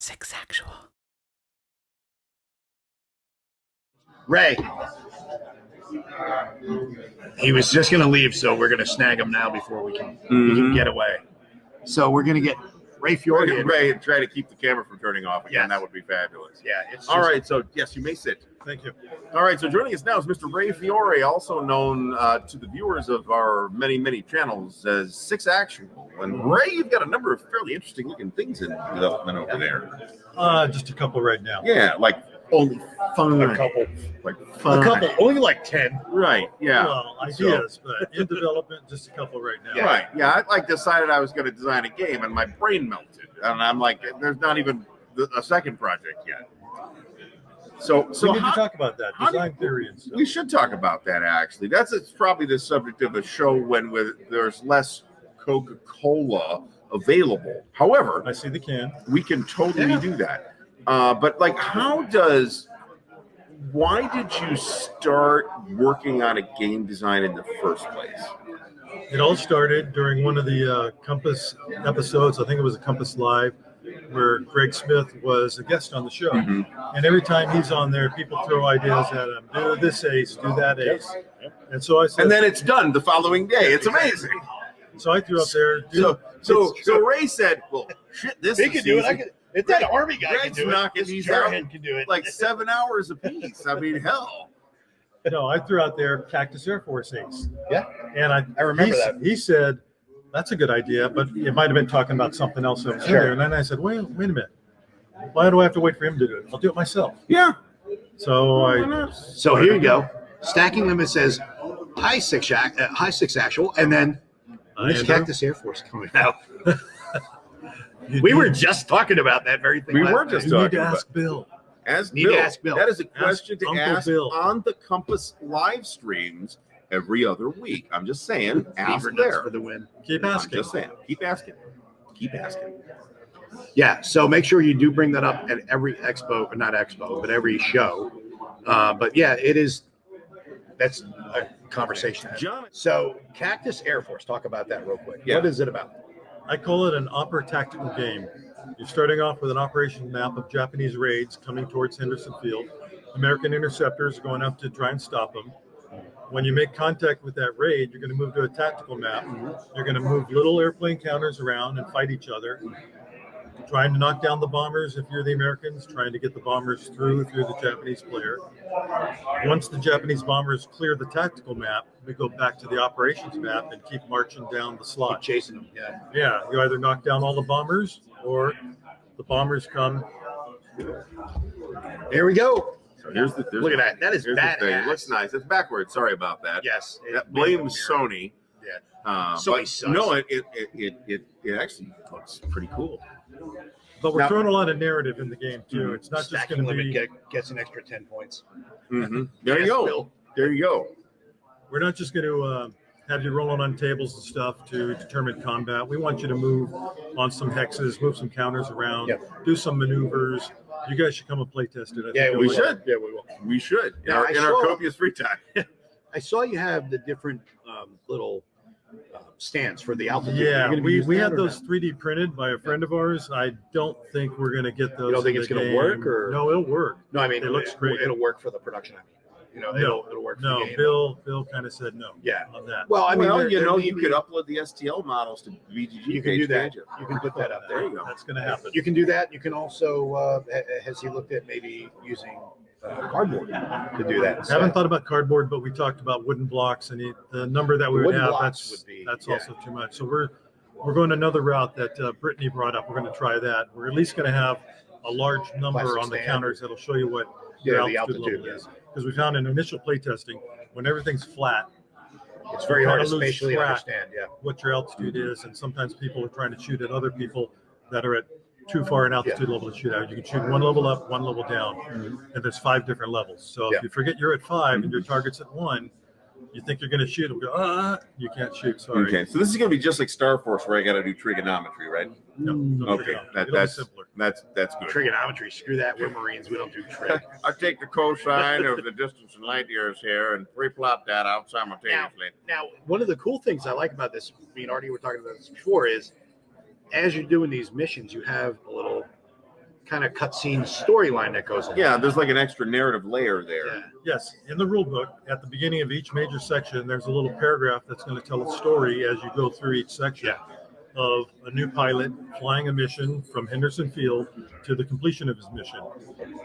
Six actual. Ray. He was just going to leave, so we're going to snag him now before we can get away. So we're going to get Ray Fiore. Ray, try to keep the camera from turning off again. Yes. That would be fabulous. Yeah. It's All right. So, yes, you may sit. Thank you. All right. So joining us now is Mr. Ray Fiore, also known to the viewers of our many, many channels as Six Actual. And Ray, you've got a number of fairly interesting looking things in development over there. Just a couple right now. Yeah, like only fun. A couple. Like A fun. couple. Only like 10. Right. Yeah. Well, ideas, but in development, just a couple right now. Yeah. Right. Yeah. I decided I was going to design a game, and my brain melted, and I'm like, there's not even a second project yet. So we need to talk about that design theory and stuff. We should talk about that actually. It's probably the subject of a show when there's less Coca-Cola available. However, I see the can. We can totally do that. But like, why did you start working on a game design in the first place? It all started during one of the Compass episodes. I think it was a Compass Live, where Greg Smith was a guest on the show. Mm-hmm. And every time he's on there, people throw ideas at him. Do this ace, do that ace. And so I said, and then it's done the following day. It's amazing. So I threw up there. So Ray said, "Well, shit, this He is can do it. easy. If that army guy Greg's can do knocking it, these this out jarhead can do it. like 7 hours apiece. I mean, hell." No, I threw out there Cactus Air Force ace. Yeah. And I remember that. He said, that's a good idea, but it might have been talking about something else over there. And then I said, wait a minute. Why do I have to wait for him to do it? I'll do it myself. Yeah. So here you go. Stacking limit says high six actual, and then which Cactus Air Force coming out? We were just talking about that very thing. We were just You talking need to about ask Bill. Need to ask Bill. That is a question to Uncle ask Bill. on the Compass live streams every other week. I'm just saying, ask there. For the win. Keep asking. I'm just saying, keep asking. Keep asking. Yeah, so make sure you do bring that up at every expo, or not expo, but every show. But yeah, that's a conversation. John. So Cactus Air Force, talk about that real quick. Yeah. What is it about? I call it an opera tactical game. You're starting off with an operation map of Japanese raids coming towards Henderson Field. American interceptors are going up to try and stop them. When you make contact with that raid, you're going to move to a tactical map. You're going to move little airplane counters around and fight each other, trying to knock down the bombers if you're the Americans, trying to get the bombers through if you're the Japanese player. Once the Japanese bombers clear the tactical map, we go back to the operations map and keep marching down the slot. Keep chasing them. Yeah, you either knock down all the bombers or the bombers come. There we go. So here's Look at that. That is here's the thing. badass. It looks nice. It's backwards. Sorry about that. Yes. That blames Sony. Yeah. Sony But sucks. no, it actually looks pretty cool. But we're Now- throwing a lot of narrative in the game too. It's not just Stacking going to limit be. gets an extra 10 points. Mm-hmm. There you Yes, go. Bill. There you go. We're not just going to have you rolling on tables and stuff to determine combat. We want you to move on some hexes, move some counters around, do some maneuvers. You guys should come and play test it. I think we you'll should. Yeah, we will. We should in Now, our, I in our saw- copious free time. I saw you have the different little stands for the altitude. Yeah, You're gonna be we using that had or those not? 3D printed by a friend of ours. I don't think we're going to get those. You don't think in it's the gonna game. work, or- No, it'll work. No, I mean, It looks great. It'll work for the production. I mean, it'll work for No, the game. Bill kind of said no. Yeah. On that. Well, I mean, you could upload the STL models to BGG. You can do that. You can put that up there. There you go. That's going to happen. You can do that. You can also, has he looked at maybe using cardboard to do that? I haven't thought about cardboard, but we talked about wooden blocks, and the number that we would Wooden have, blocks that's would be- that's yeah. also too much. So we're going another route that Brittany brought up. We're going to try that. We're at least going to have a large number Plastic on the stand. counters that'll show you what Yeah, your the altitude altitude, level is. Because we found in initial play testing, when everything's flat, It's very hard to kinda lose spatially track. understand. Yeah. what your altitude is, and sometimes people are trying to shoot at other people that are at too far an altitude level to shoot at. You can shoot one level up, one level down, and there's 5 different levels. So Yeah. if you forget you're at 5 and your target's at 1, you think you're going to shoot, it'll go, you can't shoot. Sorry. Okay, so this is going to be just like Star Force, where I got to do trigonometry, right? No, Okay, it'll be that's simpler. that's good. Trigonometry. Screw that. We're Marines. We don't do trig. I take the cosine of the distance in light years here and replot that out simultaneously. Now, one of the cool things I like about this, me and Artie were talking about this before, is as you're doing these missions, you have a little kind of cutscene storyline that goes along. Yeah, there's like an extra narrative layer there. Yeah. Yes, in the rule book, at the beginning of each major section, there's a little paragraph that's going to tell a story as you go through each section of a new pilot flying a mission from Henderson Field to the completion of his mission.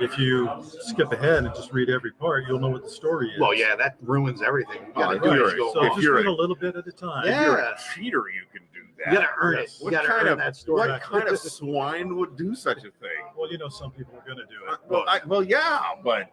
If you skip ahead and just read every part, you'll know what the story is. Well, yeah, that ruins everything. You gotta Right. So If just you're read a- a little bit at a time. Yeah. If you're a cheater, you can do that. You gotta earn Yes. it. You gotta earn that story. What kind of swine would do such a thing? Well, you know, some people are going to do it. Well, yeah, but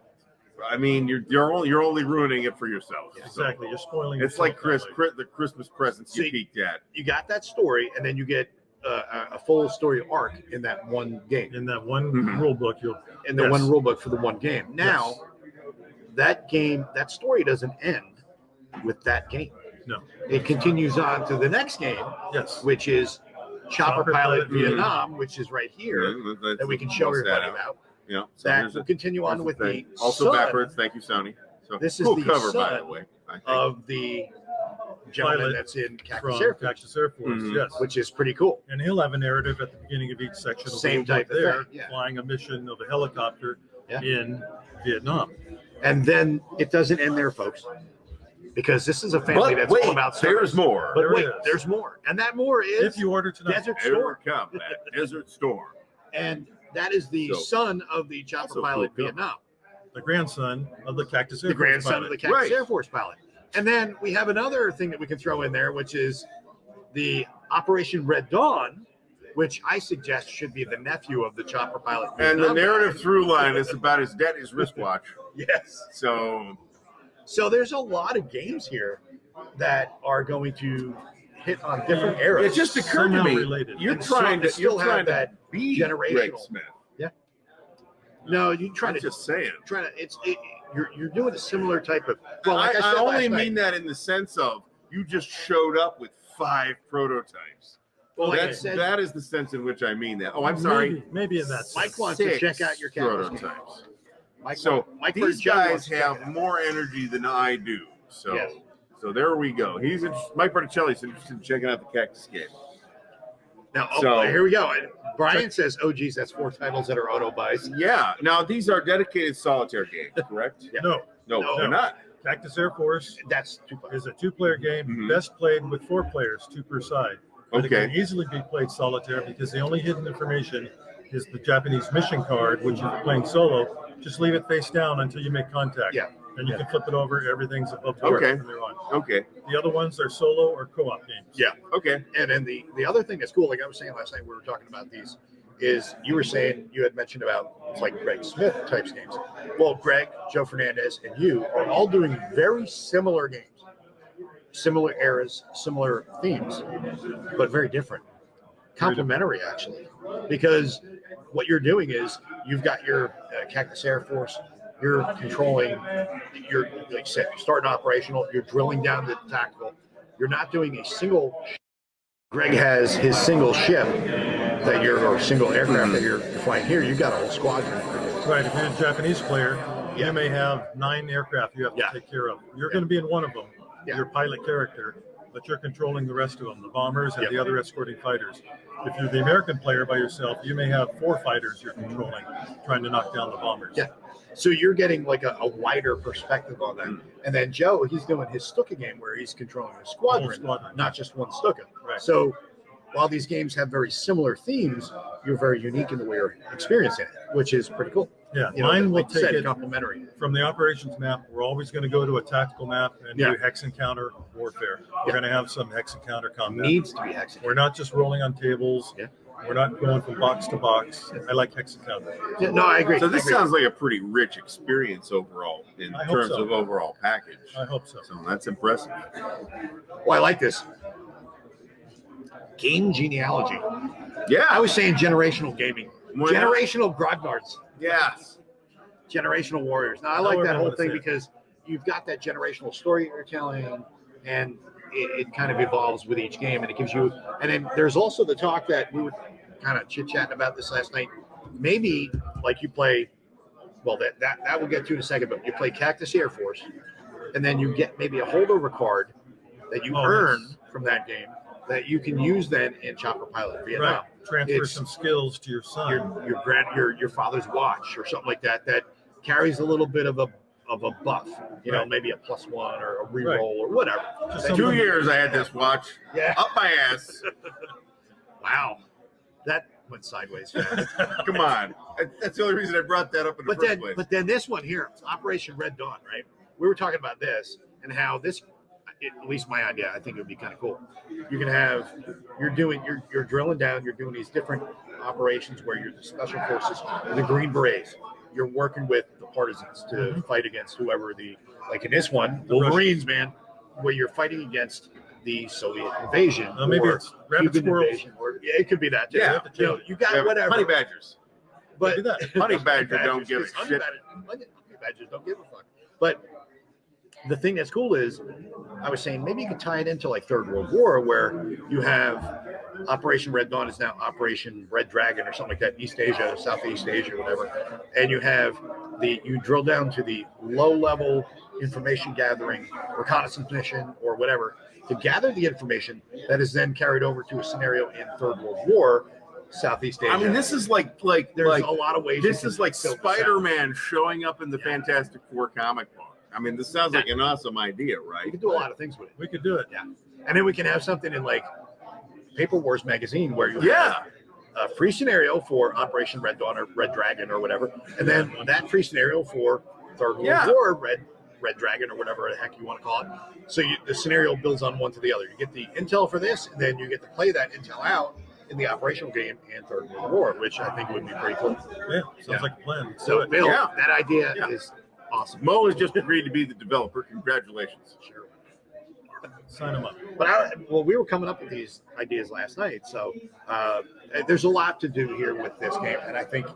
I mean, you're only ruining it for yourself. So Exactly. You're spoiling it's like yourself that way. the Christmas presents you See, peeked at. You got that story, and then you get a full story arc in that one game. In that one Mhm. rule book, you'll In the one rule book for the one game. Now, that game, that story doesn't end with that game. No. It continues on to the next game, Yes. which is Chopper Pilot Mhm. Vietnam, which is right here, Yeah, that we can show bust that everybody out. about. Yeah, so That there's will a- continue on there's with a the thing. Also son backwards. Thank you, Sony. So This is cool the cover, by son the way. I think. of the gentleman Pilot that's in Cactus from Air Force, Cactus Air Force, Mhm. yes. which is pretty cool. And he'll have a narrative at the beginning of each section. of the Same rule book type of there, thing, yeah. flying a mission of a helicopter Yeah. in Vietnam. And then it doesn't end there, folks, because this is a family But that's wait, all about there's service. more. But There wait, is. there's more, and that more is If you order tonight, Desert Here Storm, come that Desert Storm. and that is the So- son of the Chopper Also Pilot cool. Vietnam, the grandson of the Cactus Air the Force grandson pilot. of the Cactus Right. Air Force pilot. And then we have another thing that we can throw in there, which is the Operation Red Dawn, which I suggest should be the nephew of the Chopper Pilot And the Vietnam narrative guy. through line is about his daddy's wristwatch. Yes. So So there's a lot of games here that are going to hit on different eras. it just occurred to Somehow me, related. you're And trying to still you're have trying to that be generational. Greg Smith. No, you trying I'm to just saying. you're doing a similar type of. Well, like I, I said only last night, mean that in the sense of you just showed up with 5 prototypes. Well, like I That's, said, that is the sense in which I mean that. Oh, I'm sorry. Maybe in that Mike sense. wants to 6 check out your Cactus game. prototypes. Mike, So Mike these Bird Jones wants guys to check it have out. more energy than I do. So Yes. so there we go. Mike Berticelli's interested in checking out the Cactus game. Now, So- here we go. And Brian says, "Oh, geez, that's 4 titles that are auto buys." Yeah. Now these are dedicated solitaire games, correct? Yeah. No, No, No. they're not. Cactus Air Force That's 2 players. is a 2-player game, Mhm. best played with 4 players, 2 per side. But Okay. it can easily be played solitaire because the only hidden information is the Japanese mission card, which if you're playing solo, just leave it face down until you make contact. Yeah. And you can flip it over, everything's above board Okay. from there on. Okay. The other ones are solo or co-op games. Yeah. Okay. And then the other thing that's cool, like I was saying last night, we were talking about these, is you were saying you had mentioned about it's like Greg Smith types games. Well, Greg, Joe Fernandez, and you are all doing very similar games, similar eras, similar themes, but very different. Complementary, actually, because what you're doing is you've got your Cactus Air Force. You're controlling, you're like you said, you're starting operational, you're drilling down to tactical. You're not doing a single. Greg has his single ship or single aircraft that you're flying here. You've got a whole squadron. Right. If you're a Japanese player, Yeah. you may have 9 aircraft you have to Yeah. take care of. You're going to be in one of them, Yeah. your pilot character, but you're controlling the rest of them, the bombers and Yeah. the other escorting fighters. If you're the American player by yourself, you may have 4 fighters you're controlling, trying to knock down the bombers. Yeah. So you're getting like a wider perspective on that. And then Joe, he's doing his Stuka game where he's controlling a Whole squadron, squadron. not just one Stuka. Right. So while these games have very similar themes, you're very unique in the way you're experiencing it, which is pretty cool. Yeah, You know, mine will like you take said, it complementary. from the operations map. We're always going to go to a tactical map and Yeah. do hex encounter warfare. We're Yeah. going to have some hex encounter combat. Needs to be hexagon. We're not just rolling on tables. Yeah. We're not going from box to box. I like hex encounter. Yeah, no, I agree. So this I agree. sounds like a pretty rich experience overall in I hope terms so. of overall package. I hope so. So that's impressive. Well, I like this. Game genealogy. Yeah. I was saying generational gaming. Why not? Generational grognards. Yes. Generational warriors. Now, I like However that you whole wanna thing say it. because you've got that generational story you're telling, and it kind of evolves with each game, and it gives you. And then there's also the talk that we were kind of chit chatting about this last night. Maybe like you play, well, that we'll get to in a second, but you play Cactus Air Force, and then you get maybe a holdover card that you Oh, earn yes. from that game that you can use then in Chopper Pilot Vietnam. Right. transfer it's some skills to your son. your father's watch or something like that that carries a little bit of a buff, Right. maybe a +1 or a reroll Right. or whatever. Just That- 2 years I had this watch Yeah. up my ass. Wow, that went sideways fast. Come on. That's the only reason I brought that up in the first place. But then this one here, Operation Red Dawn, right? We were talking about this and how this, at least my idea, I think it would be kind of cool. You can have, you're drilling down, you're doing these different operations where you're the special forces, the Green Berets. You're working with the partisans to fight against whoever like in this one, Wolverines, man, where you're fighting against the Soviet invasion. Maybe or it's rabbit Cuban squirrels. invasion, or it could be that too. Yeah. You got whatever. Honey badgers. But Maybe that. Honey badger don't give a honey shit. badgers don't give a fuck. But the thing that's cool is, I was saying maybe you could tie it into like Third World War, where you have Operation Red Dawn is now Operation Red Dragon or something like that in East Asia, Southeast Asia, whatever. And you have you drill down to the low level information gathering, reconnaissance mission, or whatever, to gather the information that is then carried over to a scenario in Third World War, Southeast Asia. I mean, this is like There's a lot of ways. this you is can like build this out. Spider-Man showing up in the Fantastic Four comic book. I mean, this sounds like an awesome idea, We right? can do a lot of things with it. We could do it. Yeah. And then we can have something in like Paper Wars magazine where you Yeah. have a free scenario for Operation Red Dawn or Red Dragon or whatever, and then that free scenario for Third World Yeah. War, Red Dragon or whatever the heck you want to call it. So the scenario builds on one to the other. You get the intel for this, and then you get to play that intel out in the operational game in Third World War, which I think would be pretty cool. Yeah, sounds Yeah. like a plan. Let's do So it. Bill, Yeah. that idea Yeah. is awesome. Mo has just agreed to be the developer. Congratulations. Sure. Sign them up. But we were coming up with these ideas last night, so there's a lot to do here with this game, and I think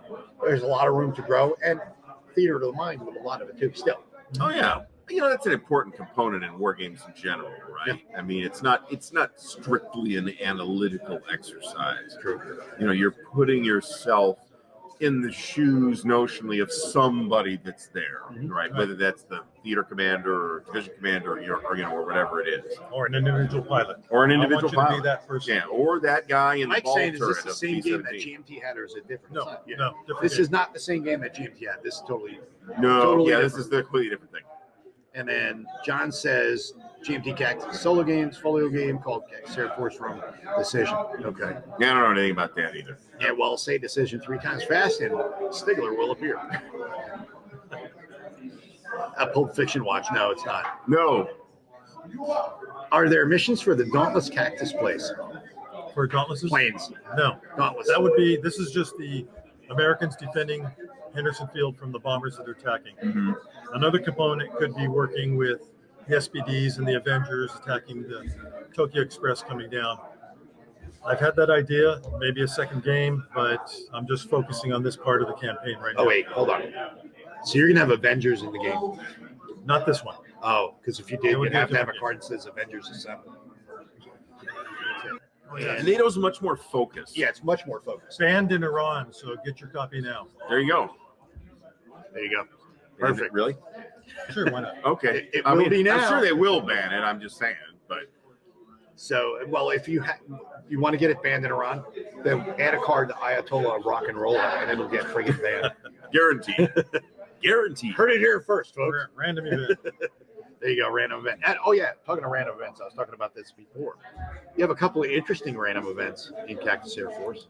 there's a lot of room to grow and theater of the mind with a lot of it too. Still, Oh yeah, that's an important component in war games in general, right? I mean, it's not strictly an analytical exercise. true. You're putting yourself in the shoes notionally of somebody that's there, right? Whether that's the theater commander or division commander, or whatever it is, Or an individual pilot. or an I want individual you to pilot. be that person. Yeah, or that guy in the Mike's ball saying, is turret this the of same game that B-17. GMT had, or is it different? No, It's not. Yeah. no. Different This game. is not the same game that GMT had. This is totally. No, Totally yeah, this different. is the completely different thing. And then John says GMT Cactus solo games, folio game called Cactus Air Force Room Decision. Okay. Yeah, I don't know anything about that either. Yeah, well, say decision 3 times fast, and Stigler will appear. A Pulp Fiction watch. No, it's not. No, Are there missions for the Dauntless Cactus Place? For Dauntlesses? Planes. No. Dauntless. That would be, this is just the Americans defending Henderson Field from the bombers that are attacking. Mhm. Another component could be working with the SPDs and the Avengers attacking the Tokyo Express coming down. I've had that idea, maybe a second game, but I'm just focusing on this part of the campaign right now. Oh, wait, hold on. So you're going to have Avengers in the game? Not this one. Oh, because if you did, It would you'd be a have to have a different card that says Avengers Assemble. and NATO's much more focused. Yeah, it's much more focused. Banned in Iran, so get your copy now. There you go. There you go. Is it Perfect. really? Sure, why not? Okay. It will be now. I'm sure they will ban it. I'm just saying, but So, well, if you want to get it banned in Iran, then add a card to Ayatollah Rock and Roll, and it'll get friggin' banned. guaranteed. Guaranteed. Heard it here first, folks. Random event. There you go, random event. And, oh yeah, talking to random events, I was talking about this before. You have a couple of interesting random events in Cactus Air Force.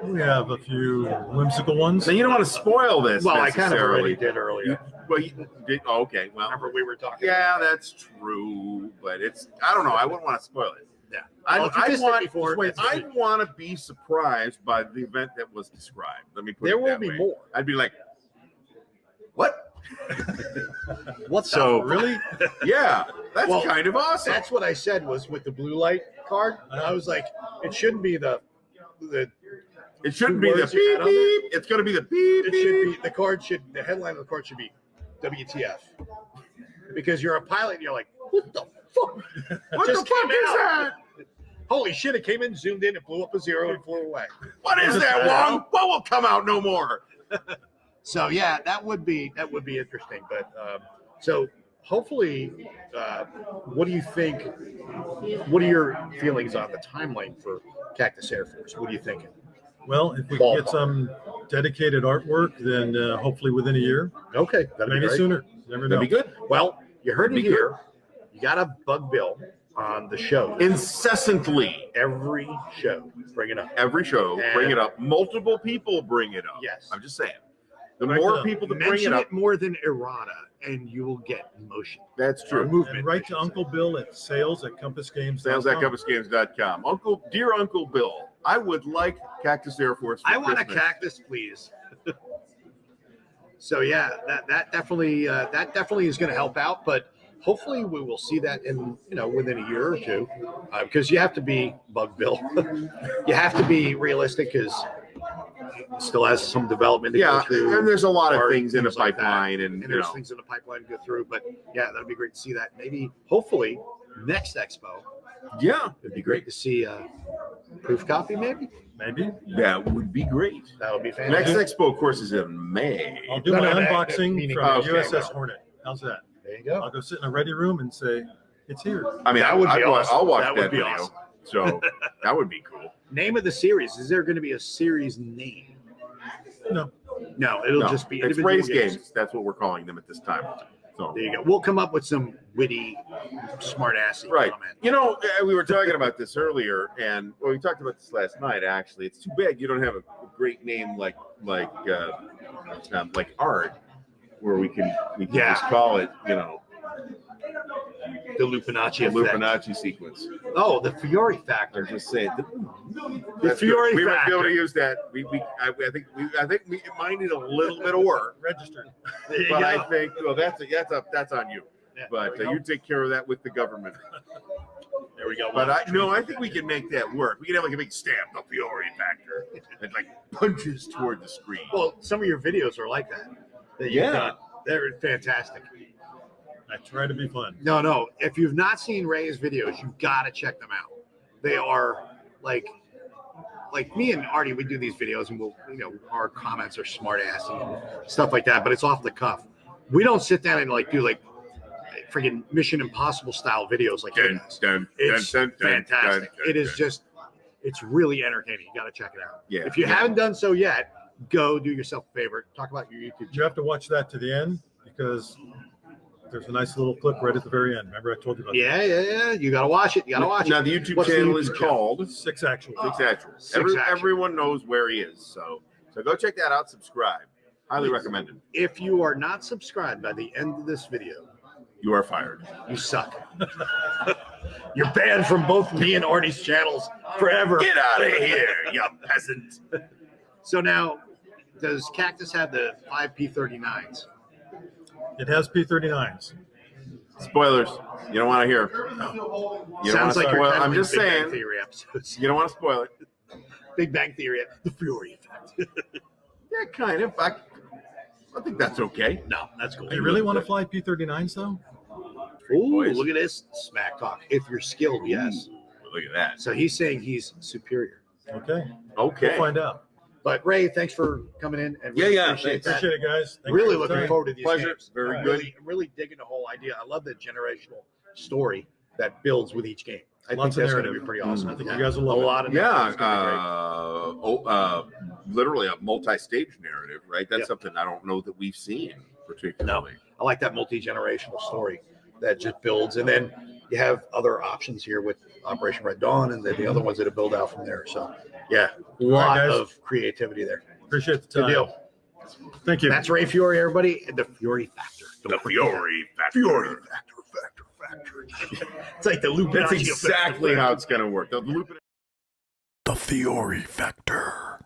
We have a few whimsical ones. Now you don't want to spoil this. Well, I kind of already necessarily. did earlier. You did. Oh, okay. Well, Remember we were talking. yeah, that's true, but I don't know. I wouldn't want to spoil it. Yeah. I Well, if you missed it before, it's I want to be surprised by the event that was described. Let me put There it will that be way. more. I'd be like, what? What's So- really? Yeah, that's Well, kind of awesome. That's what I said was with the blue light card. I was like, it shouldn't be the It shouldn't be the words you beep had on there? beep. It's going to be the beep it beep. should be the headline of the card should be WTF. Because you're a pilot and you're like, what the fuck? What just the fuck came is out. that? Holy shit, it came in, zoomed in, it blew up a 0 and flew away. What is that, Wong? What will come out no more? So yeah, that would be interesting. But so hopefully, what do you think? What are your feelings on the timeline for Cactus Air Force? What are you thinking? Well, if we can get Ballpark. some dedicated artwork, then hopefully within a year, Okay, that'd be maybe great. sooner. Never know. That'd be good. Well, you heard That'd it be here. You got to bug Bill on the show. Incessantly, Every show, bring it up. every show, And- bring it up. Multiple people bring it up. Yes. I'm just saying. The Right more now. people that bring Mention it it up, more than errata, and you will get motion. that's Or true. movement. And write I should to say. Uncle Bill at sales@compassgames.com. Sales at compassgames.com. Dear Uncle Bill, I would like Cactus Air Force for I want Christmas. a cactus, please. So yeah, that definitely is going to help out. But hopefully we will see that in within a year or two, because you have to be bug Bill. You have to be realistic because it still has some development to Yeah, go through. and there's a lot of art, things in the things like that. pipeline, and And there's things in the pipeline to go through. But yeah, that'd be great to see that. Maybe hopefully next expo, yeah, it'd be great to see a proof copy. Maybe Maybe. that would be great. that would be Next fantastic. expo, of course, is in May. I'll do No, my no, that unboxing meaning- from Okay, USS well. Hornet. How's that? There you go. I'll go sit in a ready room and say, it's here. I mean, That would be I'll awesome. watch That that, would be video. awesome. So that would be cool. Name of the series. Is there going to be a series name? No. No, it'll No, just be it's individual race games. That's what we're calling them at this time. So There you go. We'll come up with some witty, smart-assy right. comment. You know, we were talking about this earlier, and we talked about this last night. Actually, it's too bad you don't have a great name like Art, where we can Yeah. just call it, The Lupinacci the effect. Lupinacci sequence. Oh, the Fiore Or factor. just say it. The Fiore We might be able factor. to use that. I think it might need a little bit of work, Registered. There you but go. I think that's on you. Yeah, But there we you take care of that with the government. there we go. But I think we can make that work. We can have like a big stamp, the Fiore factor, that like punches toward the screen. Well, some of your videos are like that. That you've Yeah. done. They're fantastic. I try to be fun. No. If you've not seen Ray's videos, you've got to check them out. They are like me and Artie, we do these videos and our comments are smart assy and stuff like that, but it's off the cuff. We don't sit down and do freaking Mission Impossible style videos like he does. It's fantastic. It is just, it's really entertaining. You got to check it out. Yeah. If you haven't done so yet, go do yourself a favor. Talk about your YouTube You channel. have to watch that to the end because there's a nice little clip right at the very end. Remember I told you about Yeah. You got to watch it. You got to watch Now it. the YouTube What's the channel is YouTube channel? called that? 6 actual. Six Actual. Six Actual. Everyone knows where he is, so go check that out. Subscribe. Highly recommended. If you are not subscribed by the end of this video, You are fired. you suck. You're banned from both me and Artie's channels forever. Get out of here, you peasant. So now, does Cactus have the 5P39s? It has P39s. Spoilers. You don't want to hear. You don't Sounds wanna like you're spoil. kind of I'm in just Big Bang saying. Theory episodes. You don't want to spoil it. Big Bang Theory, the Fury effect. Yeah, kind of. I think that's okay. No, that's cool. Do you really want to fly P39s though? Ooh, boys. look at this smack talk. If you're skilled, yes. Look at that. So he's saying he's superior. Okay. Okay. We'll find out. But Ray, thanks for coming in. And Yeah, appreciate that. Appreciate it, guys. Thank you Really for the looking time. forward to these Pleasure. games. Very Really, really digging the whole idea. I love the generational story that builds with each game. I Lots think of that's going to be narrative. pretty awesome. I think Yeah. you guys will a love it. lot of narrative. It's gonna be great. Literally a multi-stage narrative, right? That's Yep. something I don't know that we've seen particularly. I like that multi-generational story that just builds, and then you have other options here with Operation Red Dawn, and then the other ones that build out from there. So, yeah, a lot guys. of creativity there. Appreciate the Good time. deal. Thank you. That's Ray Fiore, everybody. And the Fury Factor. Don't The forget that. Fury factor. Fury Factor. It's like the Lupinacci That's effect. exactly how it's going to work. The loop. The Fiore Factor.